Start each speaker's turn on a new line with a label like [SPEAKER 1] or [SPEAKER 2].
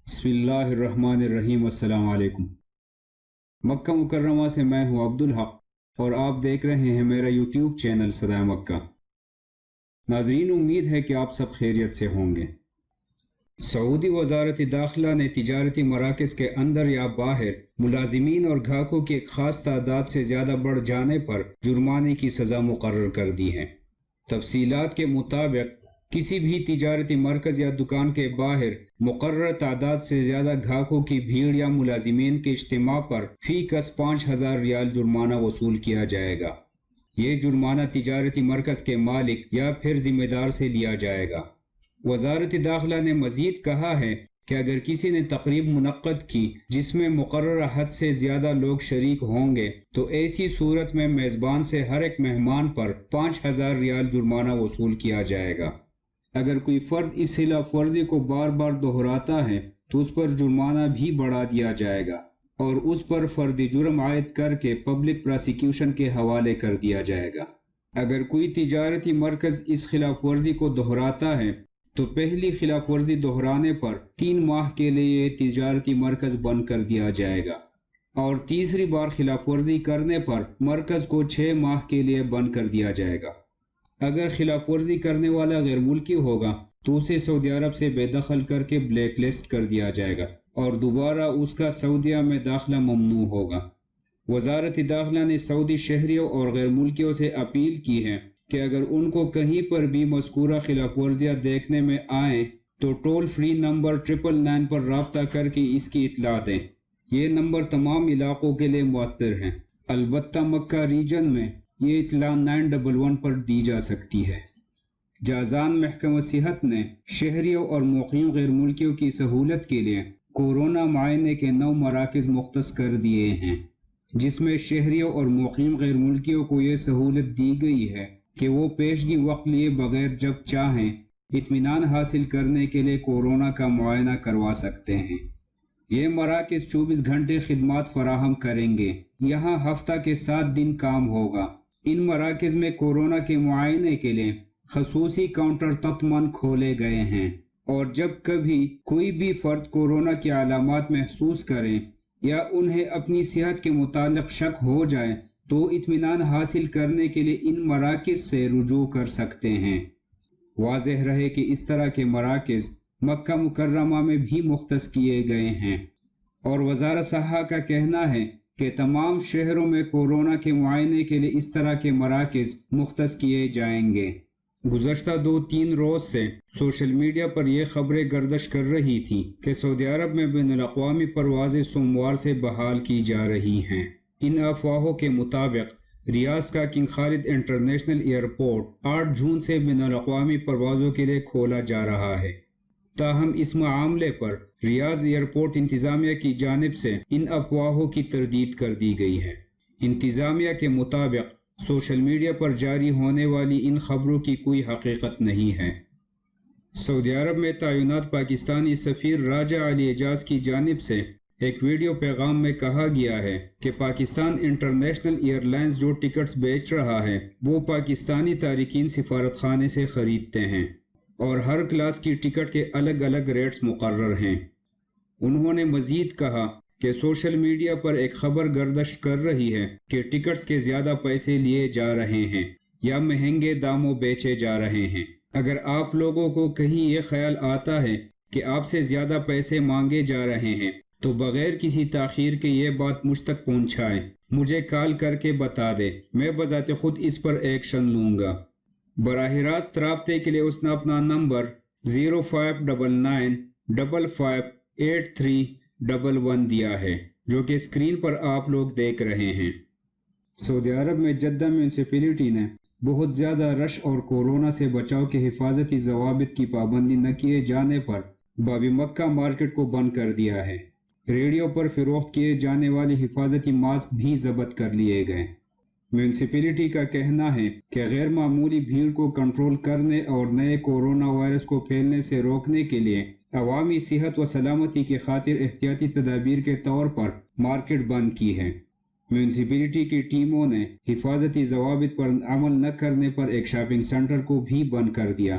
[SPEAKER 1] بسم اللہ الرحمن الرحیم، السلام علیکم۔ مکہ مکرمہ سے میں ہوں عبدالحق اور آپ دیکھ رہے ہیں میرا یوٹیوب چینل صدائے مکہ۔ ناظرین، امید ہے کہ آپ سب خیریت سے ہوں گے۔ سعودی وزارت داخلہ نے تجارتی مراکز کے اندر یا باہر ملازمین اور گاہکوں کی ایک خاص تعداد سے زیادہ بڑھ جانے پر جرمانے کی سزا مقرر کر دی ہے۔ تفصیلات کے مطابق کسی بھی تجارتی مرکز یا دکان کے باہر مقررہ تعداد سے زیادہ گاہکوں کی بھیڑ یا ملازمین کے اجتماع پر فی کس 5,000 ریال جرمانہ وصول کیا جائے گا۔ یہ جرمانہ تجارتی مرکز کے مالک یا پھر ذمہ دار سے لیا جائے گا۔ وزارت داخلہ نے مزید کہا ہے کہ اگر کسی نے تقریب منعقد کی جس میں مقررہ حد سے زیادہ لوگ شریک ہوں گے تو ایسی صورت میں میزبان سے ہر ایک مہمان پر 5,000 ریال جرمانہ وصول کیا جائے گا۔ اگر کوئی فرد اس خلاف ورزی کو بار بار دہراتا ہے تو اس پر جرمانہ بھی بڑھا دیا جائے گا اور اس پر فردی جرم عائد کر کے پبلک پراسیکیوشن کے حوالے کر دیا جائے گا۔ اگر کوئی تجارتی مرکز اس خلاف ورزی کو دہراتا ہے تو پہلی خلاف ورزی دہرانے پر 3 ماہ کے لیے یہ تجارتی مرکز بند کر دیا جائے گا اور تیسری بار خلاف ورزی کرنے پر مرکز کو 6 ماہ کے لیے بند کر دیا جائے گا۔ اگر خلاف ورزی کرنے والا غیر ملکی ہوگا تو اسے سعودی عرب سے بے دخل کر کے بلیک لسٹ کر دیا جائے گا اور دوبارہ اس کا سعودیہ میں داخلہ ممنوع ہوگا۔ وزارت داخلہ نے سعودی شہریوں اور غیر ملکیوں سے اپیل کی ہے کہ اگر ان کو کہیں پر بھی مذکورہ خلاف ورزیاں دیکھنے میں آئیں تو ٹول فری نمبر 999 پر رابطہ کر کے اس کی اطلاع دیں۔ یہ نمبر تمام علاقوں کے لیے مؤثر ہیں، البتہ مکہ ریجن میں یہ اطلاع 911 پر دی جا سکتی ہے۔ جازان محکمہ صحت نے شہریوں اور مقیم غیر ملکیوں کی سہولت کے لیے کورونا معائنے کے 9 مراکز مختص کر دیے ہیں، جس میں شہریوں اور مقیم غیر ملکیوں کو یہ سہولت دی گئی ہے کہ وہ پیشگی وقت لیے بغیر جب چاہیں اطمینان حاصل کرنے کے لیے کورونا کا معائنہ کروا سکتے ہیں۔ یہ مراکز 24 گھنٹے خدمات فراہم کریں گے۔ یہاں ہفتہ کے 7 دن کام ہوگا۔ ان مراکز میں کورونا کے معائنے کے لیے خصوصی کاؤنٹر تتمن کھولے گئے ہیں اور جب کبھی کوئی بھی فرد کورونا کی علامات محسوس کریں یا انہیں اپنی صحت کے متعلق شک ہو جائے تو اطمینان حاصل کرنے کے لیے ان مراکز سے رجوع کر سکتے ہیں۔ واضح رہے کہ اس طرح کے مراکز مکہ مکرمہ میں بھی مختص کیے گئے ہیں اور وزارت صحت کا کہنا ہے کہ تمام شہروں میں کورونا کے معائنے کے لیے اس طرح کے مراکز مختص کیے جائیں گے۔ گزشتہ 2-3 روز سے سوشل میڈیا پر یہ خبریں گردش کر رہی تھیں کہ سعودی عرب میں بین الاقوامی پروازیں سوموار سے بحال کی جا رہی ہیں۔ ان افواہوں کے مطابق ریاض کا کنگ خالد انٹرنیشنل ایئرپورٹ 8 جون سے بین الاقوامی پروازوں کے لیے کھولا جا رہا ہے۔ تاہم اس معاملے پر ریاض ایئرپورٹ انتظامیہ کی جانب سے ان افواہوں کی تردید کر دی گئی ہے۔ انتظامیہ کے مطابق سوشل میڈیا پر جاری ہونے والی ان خبروں کی کوئی حقیقت نہیں ہے۔ سعودی عرب میں تعینات پاکستانی سفیر راجہ علی اعجاز کی جانب سے ایک ویڈیو پیغام میں کہا گیا ہے کہ پاکستان انٹرنیشنل ایئر لائنز جو ٹکٹس بیچ رہا ہے وہ پاکستانی تارکین سفارت خانے سے خریدتے ہیں اور ہر کلاس کی ٹکٹ کے الگ الگ ریٹس مقرر ہیں۔ انہوں نے مزید کہا کہ سوشل میڈیا پر ایک خبر گردش کر رہی ہے کہ ٹکٹس کے زیادہ پیسے لیے جا رہے ہیں یا مہنگے داموں بیچے جا رہے ہیں۔ اگر آپ لوگوں کو کہیں یہ خیال آتا ہے کہ آپ سے زیادہ پیسے مانگے جا رہے ہیں تو بغیر کسی تاخیر کے یہ بات مجھ تک پہنچائیں، مجھے کال کر کے بتا دیں، میں بذات خود اس پر ایکشن لوں گا۔ براہ راست رابطے کے لیے اس نے اپنا نمبر 0599 55 8311 دیا ہے، جو کہ اسکرین پر آپ لوگ دیکھ رہے ہیں۔ سعودی عرب میں جدہ میونسپلٹی نے بہت زیادہ رش اور کورونا سے بچاؤ کے حفاظتی ضوابط کی پابندی نہ کیے جانے پر باب مکہ مارکیٹ کو بند کر دیا ہے۔ ریڈیو پر فروخت کیے جانے والے حفاظتی ماسک بھی ضبط کر لیے گئے۔ میونسپلٹی کا کہنا ہے کہ غیر معمولی بھیڑ کو کنٹرول کرنے اور نئے کورونا وائرس کو پھیلنے سے روکنے کے لیے عوامی صحت و سلامتی کی خاطر احتیاطی تدابیر کے طور پر مارکیٹ بند کی ہے۔ میونسپلٹی کی ٹیموں نے حفاظتی ضوابط پر عمل نہ کرنے پر ایک شاپنگ سینٹر کو بھی بند کر دیا